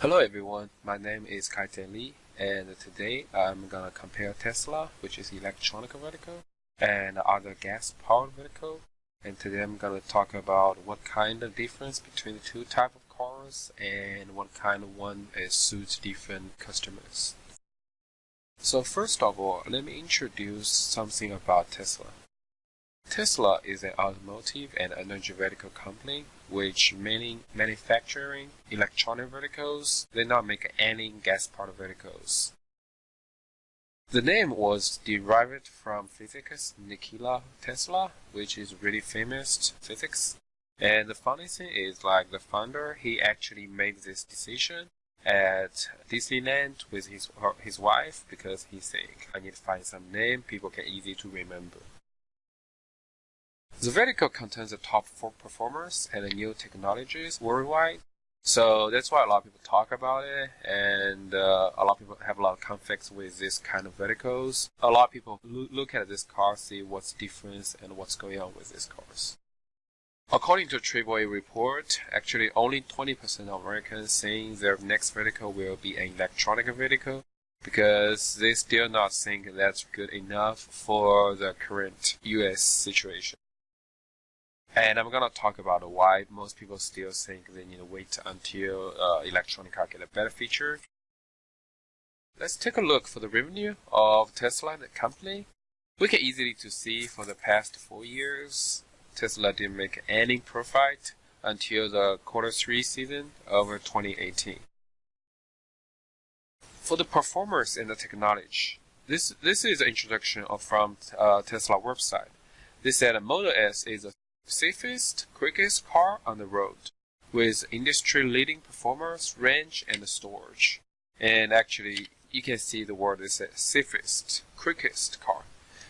Hello everyone, my name is Kaitian Li, and today I'm gonna compare Tesla, which is electronic vehicle, and other gas-powered vehicle. And today I'm gonna talk about what kind of difference between the two type of cars and what kind of one suits different customers. So first of all, let me introduce something about Tesla. Tesla is an automotive and energy vehicle company which manufacturing electronic vehicles. They not make any gas-powered vehicles. The name was derived from physicist Nikola Tesla, which is really famous physics. And the funny thing is, like the founder, he actually made this decision at Disneyland with his wife because he think I need to find some name people can easy to remember. The vehicle contains the top 4 performers and the new technologies worldwide. So that's why a lot of people talk about it, and a lot of people have a lot of conflicts with this kind of vehicles. A lot of people look at this car, see what's different and what's going on with these cars. According to a AAA report, actually only 20% of Americans saying their next vehicle will be an electronic vehicle because they still not think that's good enough for the current US situation. And I'm going to talk about why most people still think they need to wait until electronic car get a better feature. Let's take a look for the revenue of Tesla and the company. We can easily to see for the past 4 years, Tesla didn't make any profit until the Q3 season of 2018. For the performance and the technology, this is an introduction from Tesla website. They said a Model S is the safest, quickest car on the road, with industry-leading performance, range, and storage. And actually, you can see the word is safest, quickest car.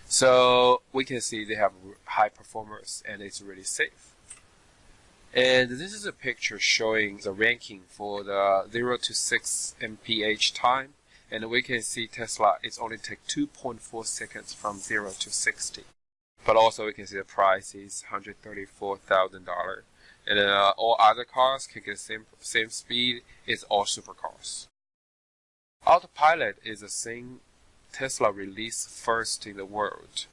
So we can see they have high performance and it's really safe. And this is a picture showing the ranking for the 0 to 6 mph time. And we can see Tesla, it's only take 2.4 seconds from 0 to 60. But also we can see the price is $134,000. And all other cars can get same speed. It's all supercars. Autopilot is the thing Tesla released first in the world.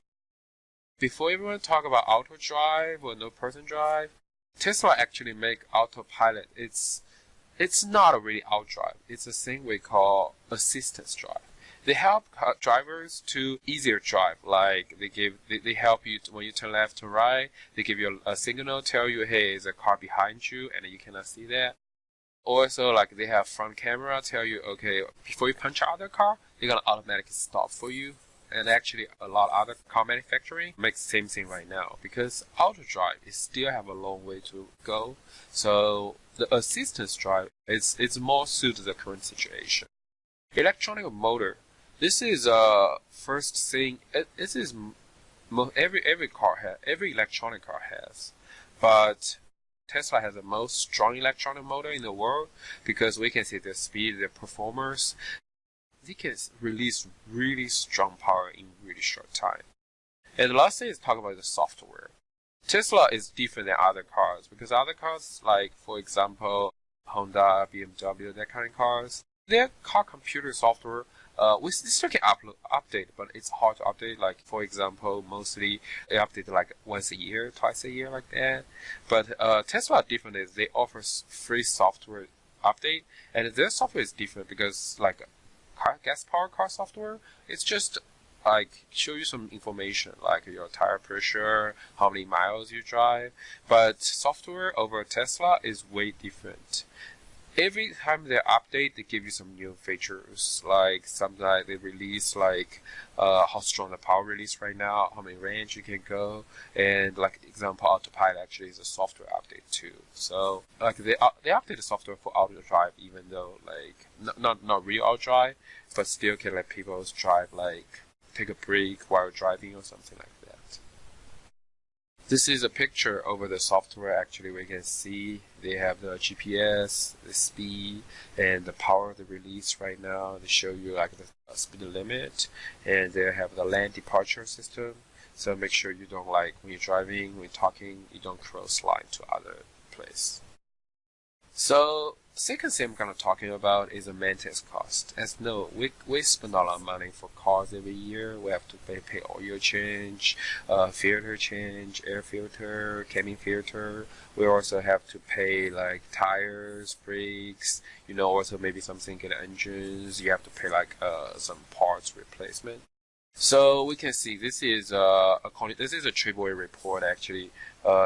Before everyone talk about auto drive or no person drive, Tesla actually make autopilot. It's not a really auto drive. It's a thing we call assistance drive. They help drivers to easier drive. Like they help you when you turn left to right. They give you a signal, tell you, hey, there's a car behind you, and you cannot see that. Also, like they have front camera, tell you, okay, before you punch out the car, they're gonna automatically stop for you. And actually, a lot of other car manufacturing makes the same thing right now because auto drive is still have a long way to go. So the assistance drive it's more suited to the current situation. Electronic motor. This is first thing. This is every car has, every electronic car has, but Tesla has the most strong electronic motor in the world because we can see the speed, the performance. They can release really strong power in really short time. And the last thing is talk about the software. Tesla is different than other cars because other cars, like for example Honda, BMW, that kind of cars, their car computer software, we still can update, but it's hard to update. Like, for example, mostly they update like once a year, twice a year, like that. But Tesla different is they offer free software update, and their software is different because like gas-powered car software, it's just like show you some information like your tire pressure, how many miles you drive. But software over Tesla is way different. Every time they update, they give you some new features. Like sometimes they release like how strong the power release right now, how many range you can go, and like example, autopilot actually is a software update too. So like they update the software for auto drive, even though like not real auto drive, but still can let people drive like take a break while driving or something like that. This is a picture over the software. Actually, we can see they have the GPS, the speed, and the power of the release right now. They show you like the speed limit, and they have the lane departure system. So make sure you don't like when you're driving, when you're talking, you don't cross line to other place. So Second thing I'm going to talking about is the maintenance cost. As you know, we spend a lot of money for cars every year. We have to pay oil change, filter change, air filter, cabin filter. We also have to pay like tires, brakes, also maybe something in the engines. You have to pay like some parts replacement. So we can see this is a AAA report actually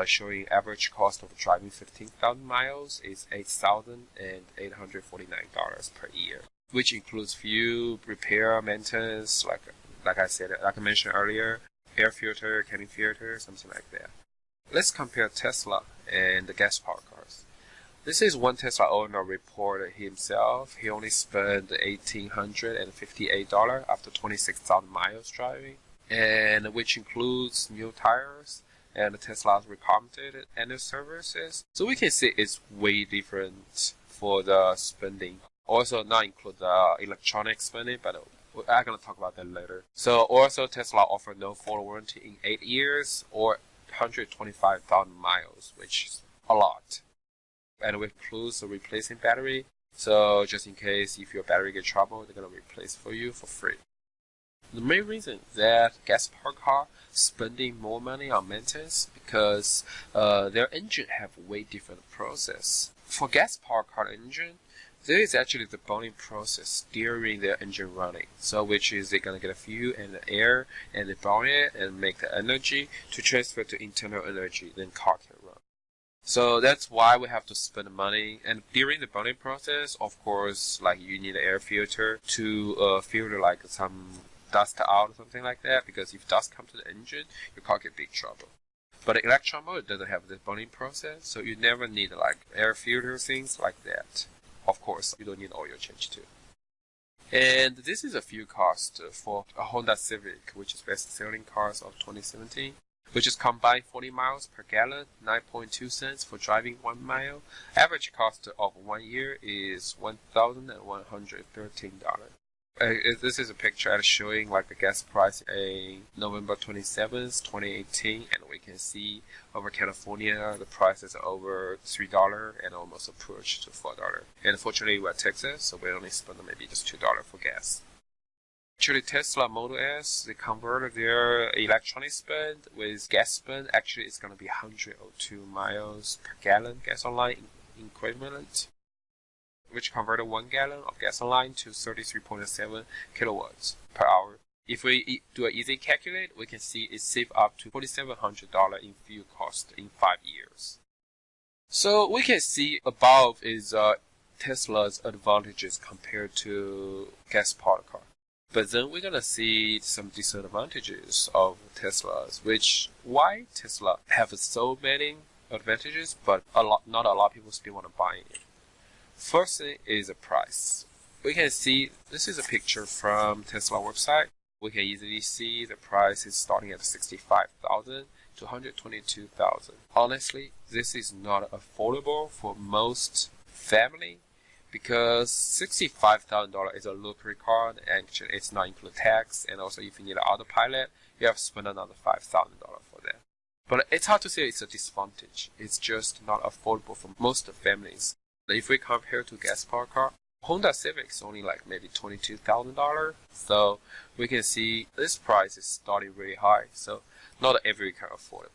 showing average cost of driving 15,000 miles is $8,849 per year, which includes fuel, repair, maintenance, like I mentioned earlier, air filter, cabin filter, something like that. Let's compare Tesla and the gas-powered cars. This is one Tesla owner reported himself. He only spent $1,858 after 26,000 miles driving, and which includes new tires and Tesla's recommended annual services. So we can see it's way different for the spending. Also not include the electronic spending, but I'm going to talk about that later. So also Tesla offered no full warranty in 8 years or 125,000 miles, which is a lot. And it includes the replacing battery. So just in case if your battery gets trouble, they're going to replace for you for free. The main reason that gas-powered car spending more money on maintenance because their engine have way different process. For gas-powered car engine, there is actually the burning process during their engine running. So which is they're gonna get a fuel and the air and they burn it and make the energy to transfer to internal energy, then car can run. So that's why we have to spend money. And during the burning process, of course, like you need an air filter to filter like some dust out or something like that. Because if dust comes to the engine, your car get big trouble. But the electron motor doesn't have this burning process, so you never need like air filter things like that. Of course, you don't need oil change too. And this is a fuel cost for a Honda Civic, which is best-selling cars of 2017. Which is combined 40 miles per gallon, 9.2 cents for driving 1 mile. Average cost of 1 year is $1,113. This is a picture showing like the gas price in November 27th, 2018, and we can see over California the price is over $3 and almost approached to $4. And unfortunately we're Texas, so we only spend maybe just $2 for gas. Actually, Tesla Model S, they converted their electronic spend with gas spend. Actually, it's going to be 102 miles per gallon gasoline equivalent, which converted 1 gallon of gasoline to 33.7 kilowatts per hour. If we do an easy calculate, we can see it saved up to $4,700 in fuel cost in 5 years. So we can see above is Tesla's advantages compared to gas-powered car. But then we're going to see some disadvantages of Teslas, why Tesla have so many advantages, but not a lot of people still want to buy it. First thing is the price. We can see, this is a picture from Tesla website. We can easily see the price is starting at $65,000 to $122,000. Honestly, this is not affordable for most family. Because $65,000 is a luxury car, actually it's not include tax, and also if you need an autopilot, you have to spend another $5,000 for that. But it's hard to say it's a disadvantage. It's just not affordable for most families. If we compare to gas-powered car, Honda Civic is only like maybe $22,000, so we can see this price is starting really high, so not everyone can afford it.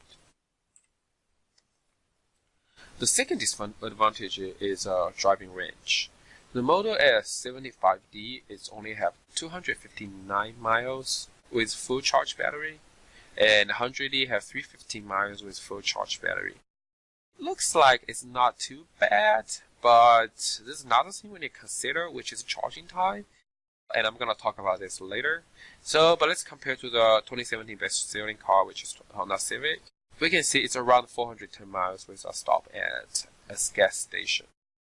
The second disadvantage is driving range. The Model S 75D is only have 259 miles with full charge battery, and 100D have 315 miles with full charge battery. Looks like it's not too bad, but there's another thing we need to consider, which is charging time, and I'm gonna talk about this later. But let's compare to the 2017 best-selling car, which is Honda Civic. We can see it's around 410 miles with a stop at a gas station.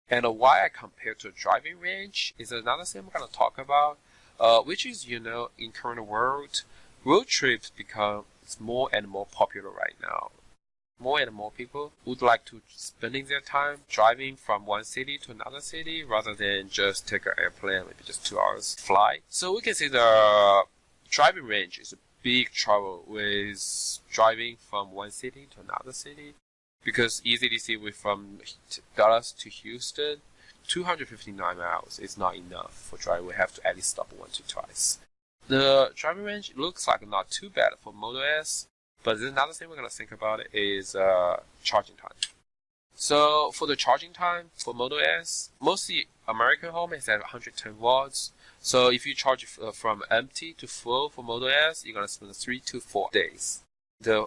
And why I compare to driving range is another thing I'm going to talk about, which is, in current world, road trips become more and more popular right now. More and more people would like to spending their time driving from one city to another city rather than just take an airplane, maybe just 2 hours flight. So we can see the driving range is big trouble with driving from one city to another city, because easily see we from Dallas to Houston 259 miles is not enough for driving. We have to at least stop once or twice. The driving range looks like not too bad for Model S, but another thing we're going to think about is charging time. So for the charging time for Model S, mostly American home is at 110 watts. So if you charge from empty to full for Model S, you're going to spend 3 to 4 days.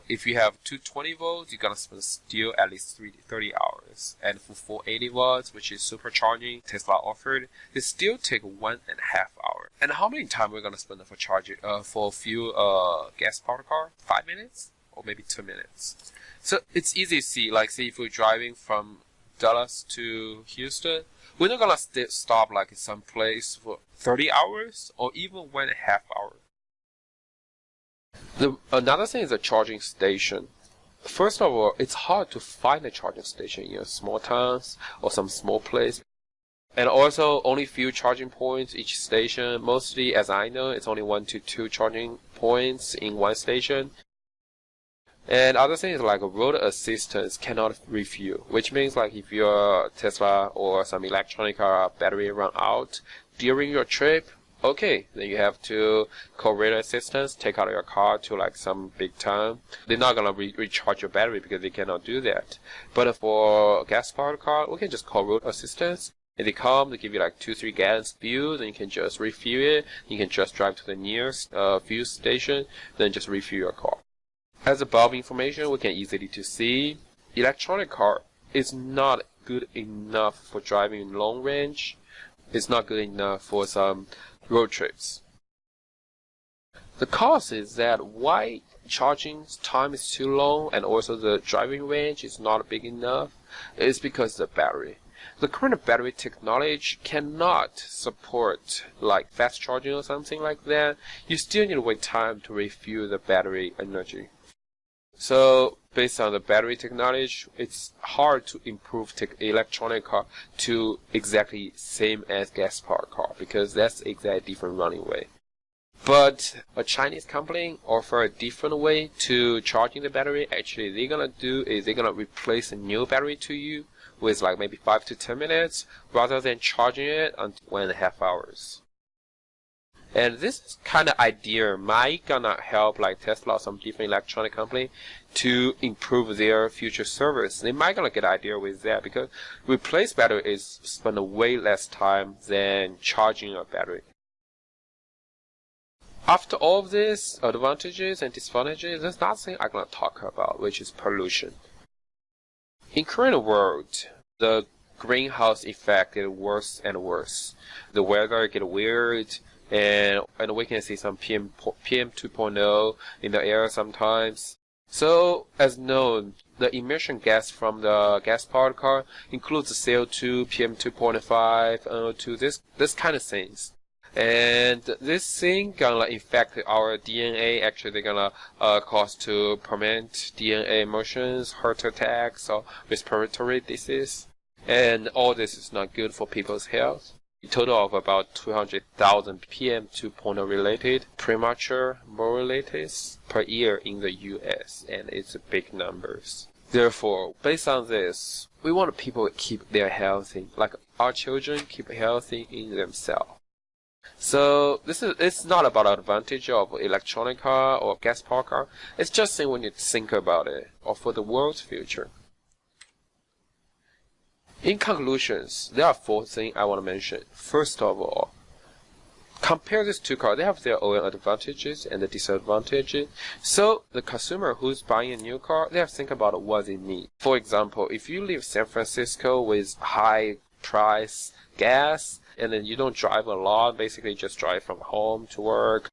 If you have 220 volts, you're going to spend still at least 30 hours. And for 480 watts, which is supercharging Tesla offered, it still take 1.5 hours. And how many time we're going to spend for charging for fuel gas-powered car? 5 minutes? Or maybe 2 minutes. So it's easy to see, like say if we're driving from Dallas to Houston, we're not going to stop like in some place for 30 hours or even 1.5 hours. Another thing is a charging station. First of all, it's hard to find a charging station in small towns or some small place. And also, only few charging points each station. Mostly, as I know, it's only 1 to 2 charging points in one station. And other things like road assistance cannot refuel, which means like if your Tesla or some electronic car battery run out during your trip, okay, then you have to call road assistance, take out your car to like some big town. They're not gonna recharge your battery because they cannot do that. But for gas-powered car, we can just call road assistance. And they come, they give you like 2-3 gallons fuel, then you can just refuel it. You can just drive to the nearest fuel station, then just refuel your car. As above information, we can easily to see electronic car is not good enough for driving long range. It's not good enough for some road trips. The cause is that why charging time is too long and also the driving range is not big enough is because of the battery. The current battery technology cannot support like fast charging or something like that. You still need to wait time to refuel the battery energy. So based on the battery technology, it's hard to improve electronic car to exactly same as gas-powered car because that's exactly different running way. But a Chinese company offer a different way to charging the battery. Actually, they're gonna do is they're gonna replace a new battery to you with like maybe 5 to 10 minutes rather than charging it until 1.5 hours. And this kind of idea might gonna help like Tesla or some different electronic company to improve their future service. They might gonna get an idea with that because replace battery is spend way less time than charging a battery. After all of this advantages and disadvantages, there's nothing I'm gonna talk about, which is pollution. In current world, the greenhouse effect is worse and worse. The weather get weird. And we can see some PM 2.0 in the air sometimes. So, as known, the emission gas from the gas-powered car includes CO2, PM 2.5, NO2, this kind of things. And this thing gonna infect our DNA. Actually, they're gonna cause to permanent DNA emissions, heart attacks, or respiratory disease. And all this is not good for people's health. A total of about 200,000 PM 2.0 related premature mortalities per year in the US, and it's big numbers. Therefore, based on this, we want people to keep their healthy, like our children keep healthy in themselves. So it's not about the advantage of electronic car or gas-powered car. It's just saying when you think about it, or for the world's future. In conclusions, there are 4 things I want to mention. First of all, compare these two cars. They have their own advantages and disadvantages. So the consumer who's buying a new car, they have to think about what they need. For example, if you live San Francisco with high price gas, and then you don't drive a lot, basically just drive from home to work.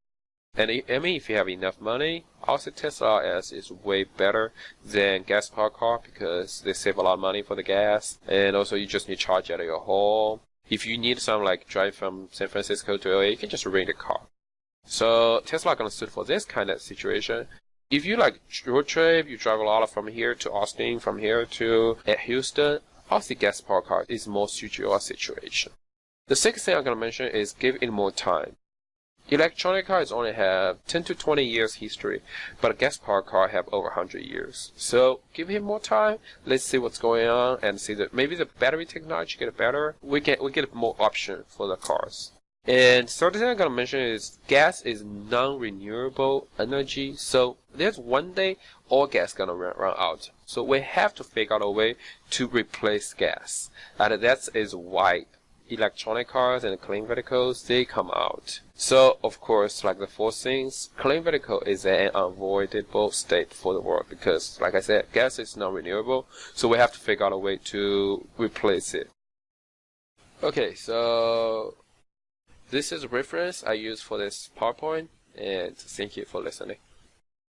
And if you have enough money, also Tesla S is way better than gas-powered car because they save a lot of money for the gas. And also you just need to charge at your home. If you need some like drive from San Francisco to LA, you can just rent a car. So Tesla gonna suit for this kind of situation. If you like road trip, you drive a lot from here to Austin, from here to Houston, also gas-powered car is more suit your situation. The second thing I'm gonna mention is give it more time. Electronic cars only have 10 to 20 years history, but a gas-powered car have over 100 years. So give him more time. Let's see what's going on and see that maybe the battery technology get better. We get more option for the cars. And third thing I'm gonna mention is gas is non-renewable energy. So there's one day all gas gonna run out. So we have to figure out a way to replace gas, and that is why electronic cars and clean vehicles, they come out. So, of course, like the four things, clean vehicle is an unavoidable state for the world because, like I said, gas is non-renewable, so we have to figure out a way to replace it. Okay, so this is a reference I use for this PowerPoint, and thank you for listening.